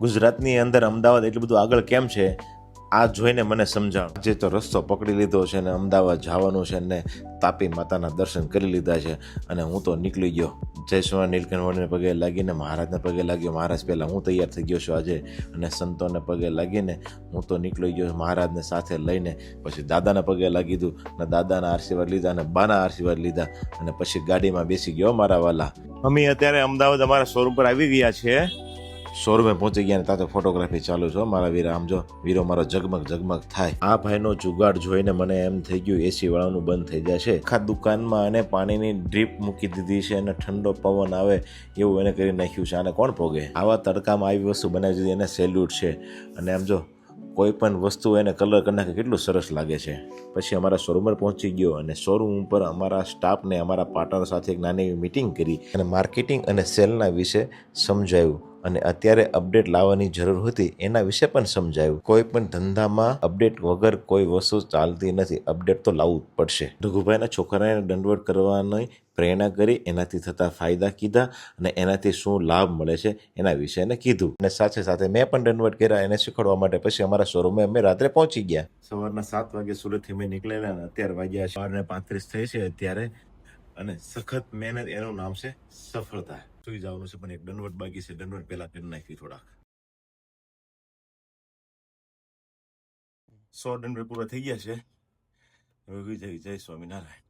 ગુજરાતની અંદર અમદાવાદ એટલું બધું આગળ કેમ છે આ જોઈને મને સમજાણ. જે તો રસ્તો પકડી લીધો છે ને અમદાવાદ જવાનું છે ને તાપી માતાના દર્શન કરી લીધા છે અને હું તો નીકળી ગયો. જય સ્વામી નીલકંઠને પગે લાગીને મહારાજને પગે લાગ્યો. મહારાજ પહેલાં હું તૈયાર થઈ ગયો છું આજે અને સંતોને પગે લાગીને હું તો નીકળી ગયો મહારાજને સાથે લઈને. પછી દાદાના પગે લાગી દીધું અને દાદાના આશીર્વાદ લીધા અને બાના આશીર્વાદ લીધા અને પછી ગાડીમાં બેસી ગયો મારા વાલા. અમે અત્યારે અમદાવાદ અમારા શોરૂમ પર આવી ગયા છે. શોરૂમે પહોંચી ગયા ને ત્યાં તો ફોટોગ્રાફી ચાલુ છે મારા વીરા. આમ જો વીરો મારો ઝગમગ થાય. આ ભાઈનો જુગાડ જોઈને મને એમ થઈ ગયું એસી વાળાનું બંધ થઈ જશે. આખા દુકાનમાં અને પાણીની ડ્રીપ મૂકી દીધી છે અને ઠંડો પવન આવે એવું એને કરી નાખ્યું છે. આને કોણ પોગે? આવા તડકામાં આવી વસ્તુ બનાવી દીધી, એને સેલ્યુટ છે. અને આમ જો કોઈ પણ વસ્તુ એને કલર કરી નાખે કેટલું સરસ લાગે છે. પછી અમારા શોરૂમ પર પહોંચી ગયો અને શોરૂમ ઉપર અમારા સ્ટાફને અમારા પાર્ટનર સાથે એક નાની મીટિંગ કરી અને માર્કેટિંગ અને સેલના વિશે સમજાવ્યું અને અત્યારે અપડેટ લાવવાની જરૂર હતી એના વિશે પણ સમજાવ્યું. કોઈ પણ ધંધામાં અપડેટ વગર કોઈ વસ્તુ ચાલતી નથી. અપડેટ તો લાવવું જ પડશે. રઘુભાઈના છોકરાને દંડવત કરવાની પ્રેરણા કરી, એનાથી થતા ફાયદા કીધા અને એનાથી શું લાભ મળે છે એના વિશે એને કીધું. અને સાથે સાથે મેં પણ દંડવત કર્યા એને શીખવાડવા માટે. પછી અમારા શોરૂમે અમે રાત્રે પહોંચી ગયા. સવારના 7 વાગે સુરતથી અમે નીકળેલા અને અત્યારે વાગ્યા 12:35 થઈ છે અત્યારે. અને સખત મહેનત એનું નામ છે સફળતા. સુઈ જવાનું છે પણ એક દંડવત બાકી છે. દંડવત પહેલા કરી નાખી થોડાક. 100 દંડવત પૂરા થઈ ગયા છે. હવે જય સ્વામિનારાયણ.